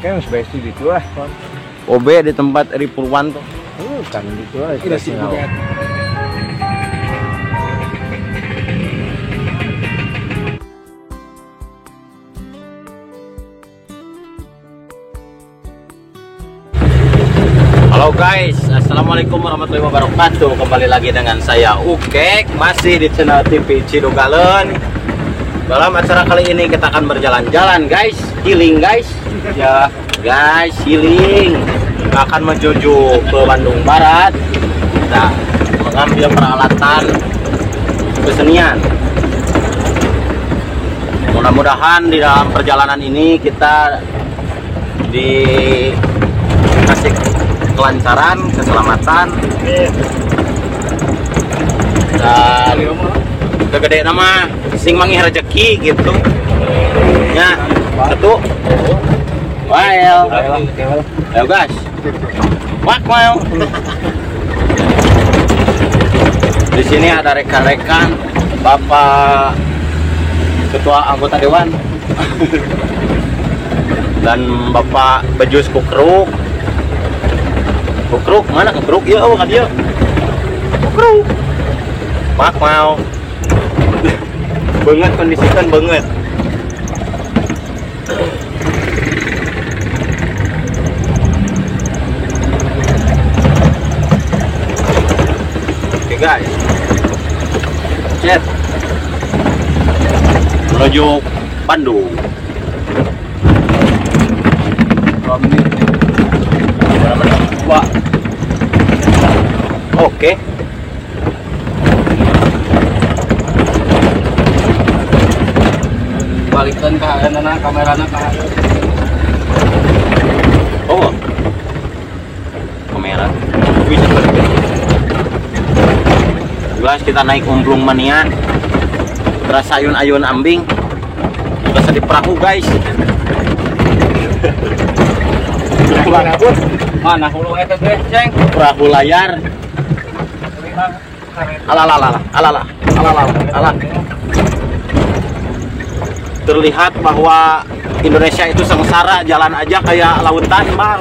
Kan spesies gitu lah. OB di tempat Eri Purwanto. Kan gitu lah. Udah sih juga. Halo guys, assalamualaikum warahmatullahi wabarakatuh. Kembali lagi dengan saya Ukek, masih di channel TV Cidogalen. Dalam acara kali ini kita akan berjalan-jalan guys, healing guys. Ya guys, healing. Kita akan menuju ke Bandung Barat. Kita mengambil peralatan kesenian. Mudah-mudahan di dalam perjalanan ini kita dikasih kelancaran, keselamatan, dan kegede nama sing mangi rezeki gitu ya. Satu well ayo guys, wak mau. Di sini ada rekan-rekan Bapak Ketua Anggota Dewan dan Bapak Bejus Kukruk. Kukruk mana kukruk ya? Oh kan dia kukruk mak mau banget, kondisikan banget. Oke guys, chat menuju Bandung. Wah, oke. Balikkan ke kanan, kameranya ke kanan. Oh, kamera bisa balik. Guys, kita naik umplung mania. Terasa ayun-ayun ambing. Terasa di perahu guys. Mana hulu eta teh, Ceng? Perahu layar. Alah. Terlihat bahwa Indonesia itu sengsara, jalan aja kayak lautan, Bang.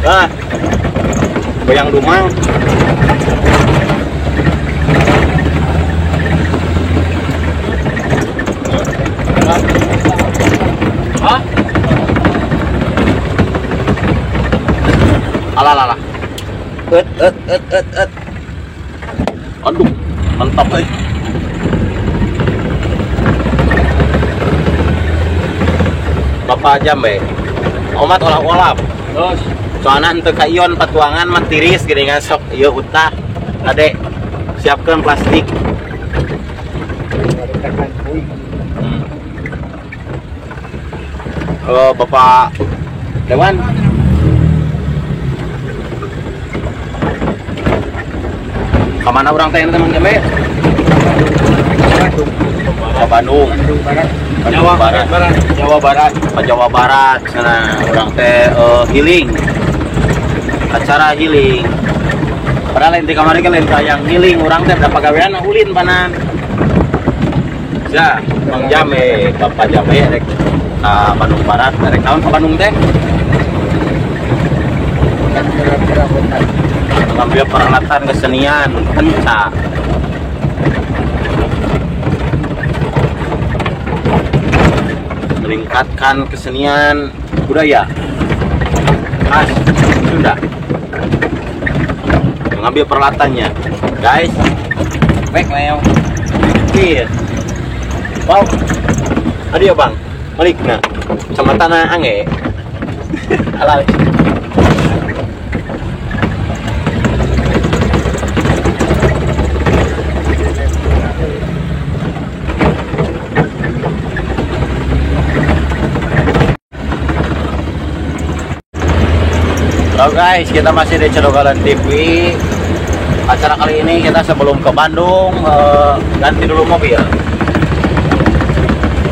Nah, goyang dumang. Hah? Alah. Aduh, mantap Bapak Jambe, omat olah-olah. Terus Soalnya untuk kaion patuangan mah tiris gini kan sok ieu utah. Adek, siapkan plastik. Bapak Dewan. Kemana orang teh teman Jambe? Ke Bandung. Jawa Barat sana orang teh healing, acara healing. Padahal lain di kamari kan lain yang healing, orang teh ada pagawean ulin panan. Ya, Bang Jame, Bapak Jame rek Bandung Barat, rek tahun ke Bandung teh. Ngambil peralatan kesenian penca. Meningkatkan kesenian budaya khas Sunda. Mengambil peralatannya guys. Baik leo kir wow adio bang balik nah sama tanah angge alal. Halo guys, kita masih di Cidogalen TV. Acara kali ini kita sebelum ke Bandung ganti dulu mobil,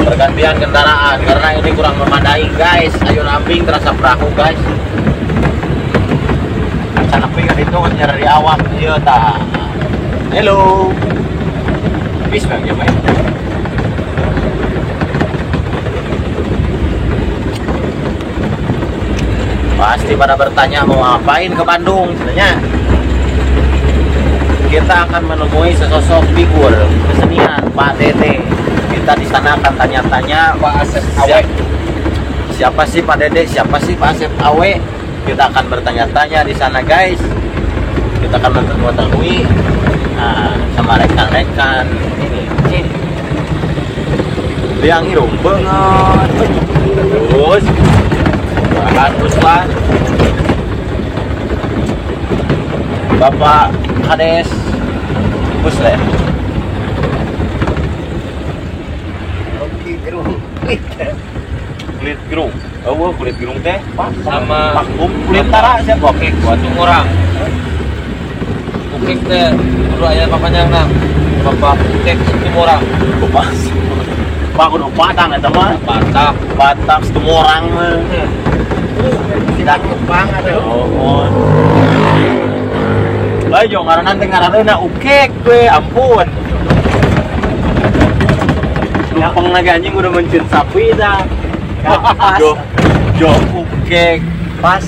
pergantian kendaraan karena ini kurang memadai guys. Ayun ambing terasa perahu guys. Acan ambing itu nyari awak dia tak. Hello, bis bang ya. Pasti pada bertanya mau ngapain ke Bandung sebenarnya. Kita akan menemui sesosok figur kesenian Pak Dede. Kita di sana akan tanya-tanya Pak Asep Awe. siapa sih Pak Dede, siapa sih Pak Asep Awe. Kita akan bertanya-tanya di sana guys. Kita akan mengetahui sama rekan-rekan ini yang irung banget. Terus bagus lah Bapak Hades Busle. Oke, gerung. Kulit gerung. Oh, kulit gerung teh Sama vakum kulit tara siapa? Oke, satu orang. Ukek teh dulu aya papanya nang. Bapak Ukek satu orang. Bapak. Pak kudu Padang eta mah. Batak satu orang mah. Tidak banget ya. Oh. Ayo ngaranna teh ngaranna Ukek we, ampun. Numpang lagi anjing udah mencin sapi dah. Jo Ukek pas.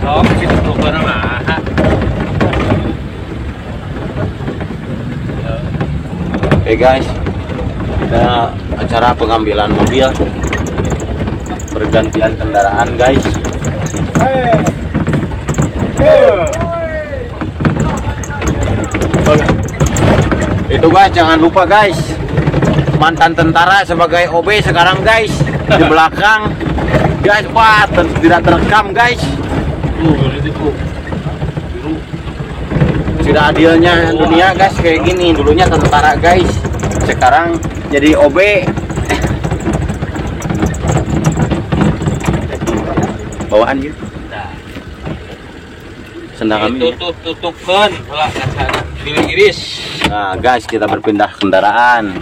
Oh, kita dulu bareng lah. Oke guys, kita acara pengambilan mobil, pergantian kendaraan guys. Itu guys, jangan lupa guys, mantan tentara sebagai OB sekarang guys di belakang guys, Pak, tidak terekam guys. Tidak adilnya dunia guys kayak gini. Dulunya tentara guys, sekarang jadi OB. Bawaan gitu. Sendang kami. Tutupkan lah pilih iris. Nah guys, kita berpindah kendaraan.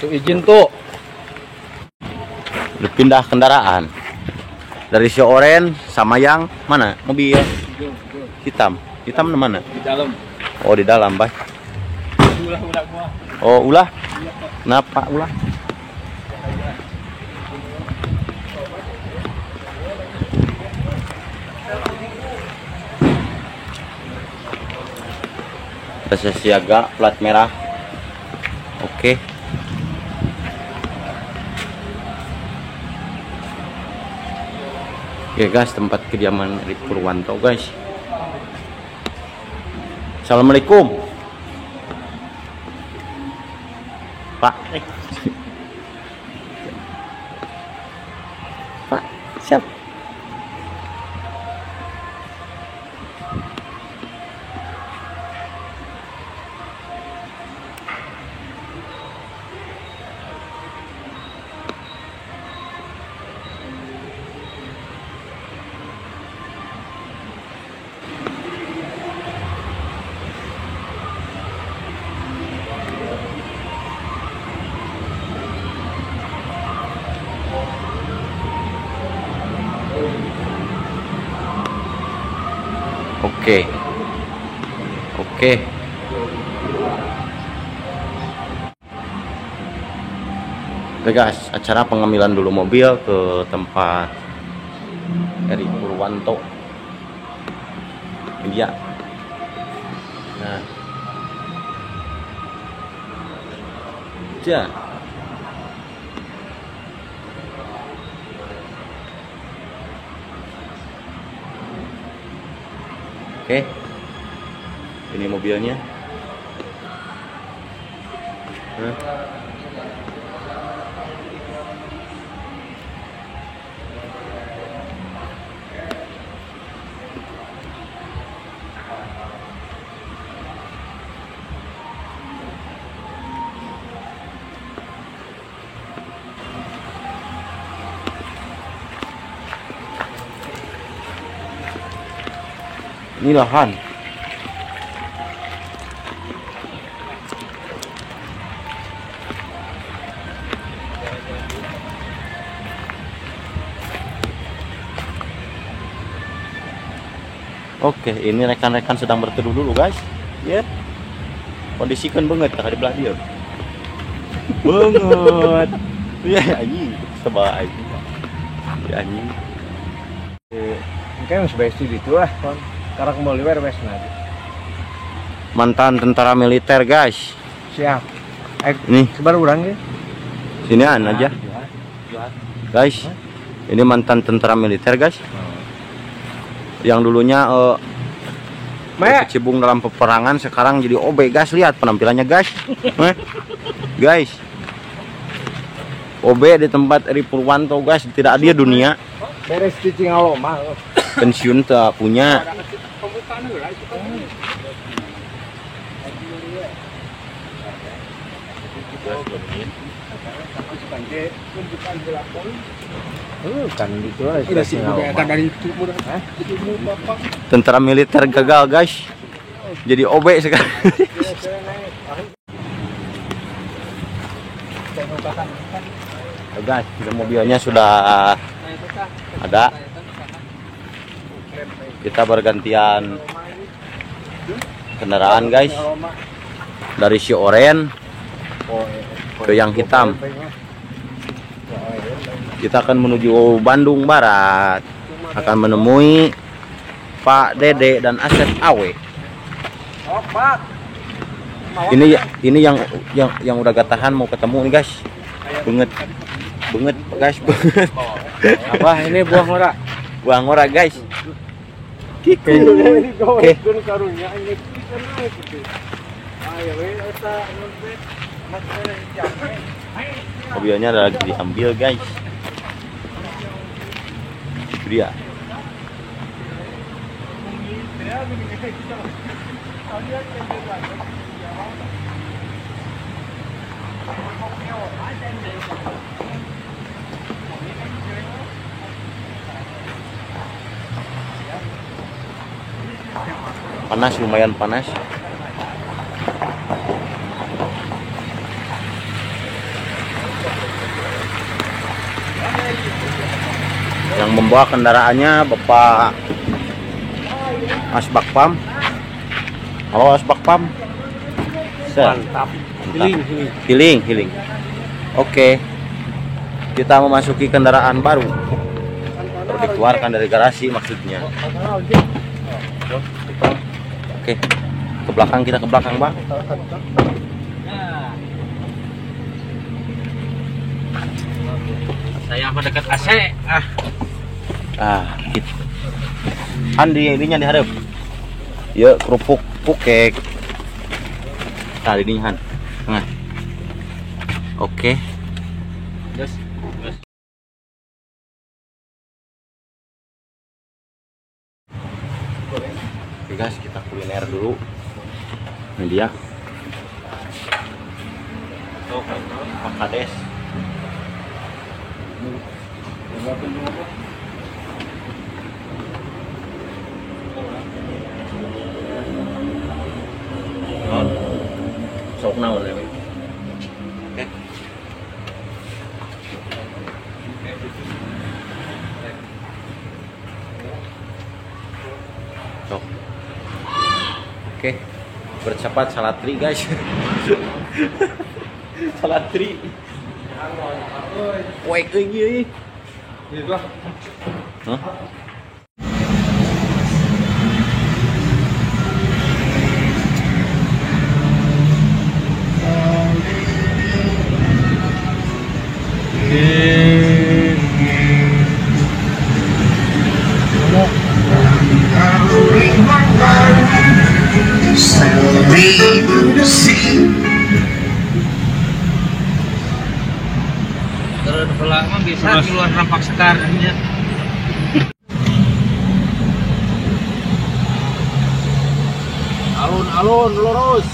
Izin tuh. Berpindah kendaraan dari si oren sama yang mana mobil hitam mana? Di dalam. Oh di dalam baik. Ulah gua. Oh ulah. Kenapa ulah? Tes siaga plat merah. Oke. Oke guys, tempat kediaman Erik Purwanto guys. Assalamualaikum Pak. Pak, siap. Oke. Oke guys, acara pengambilan dulu mobil ke tempat Erik Purwanto. Iya. Nah. Ja. Oke, ini mobilnya. Ini lahan. Oke, ini rekan-rekan sedang berteduh dulu guys. Ya, kondisikan banget kakak di belah dia. Banget. Ya anjing, sebab anjing. Ya anjing. Mungkin sebaik itu lah kon. Karena kembali wes nanti. Mantan tentara militer guys. Siap. Nih, sebar urang ya. sinian aja. Guys, ini mantan tentara militer guys. Yang dulunya berkecimpung dalam peperangan, sekarang jadi OB guys. Lihat penampilannya guys. Guys, OB di tempat Eri Purwanto guys, tidak ada dunia. Beres cicing aloma. Pensiun tak punya. Kan gitu lah. Tentara militer gagal guys, jadi OB sekarang. Guys, mobilnya sudah ada. Kita bergantian kendaraan guys, dari si oren ke yang hitam. Kita akan menuju Bandung Barat, akan menemui Pak Dede dan Asep Awe. Ini yang udah gak tahan mau ketemu nih guys. Banget guys, banget. Apa ini buah ngora? Buah ngora guys. Oke. Mobilnya lagi diambil guys. Dia. Panas, lumayan panas. Yang membawa kendaraannya Bapak Asbakpam. Halo Asbakpam. Mantap. Healing. Oke. Kita memasuki kendaraan baru. Baru dikeluarkan dari garasi maksudnya. Oke. Ke belakang, kita ke belakang, Bang. Saya apa dekat AC? Gitu. Andi ininya diharap. Ya kerupuk pukek. Nah, ini Han. Nah. Oke. Yes. Oke guys, kita kuliner dulu. Ini dia. Pak Kades. Sok naon ya. Oke. Sok. Oke. Bercepat salatri guys. Salatri. Wek euy. Hah? Terus pelama bisa keluar rampak sekarangnya. Alun-alun lurus.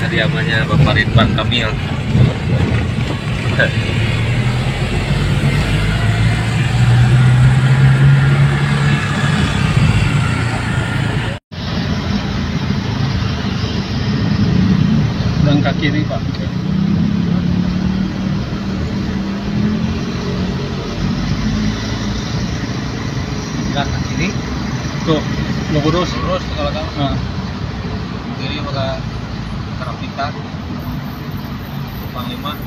kediamannya Bapak Ridwan Kamil. Dan ke kiri Pak. Gerak ke kiri, Tuh, lu lurus. terus kalau tahu Nah, kiri maka Karapita Panglima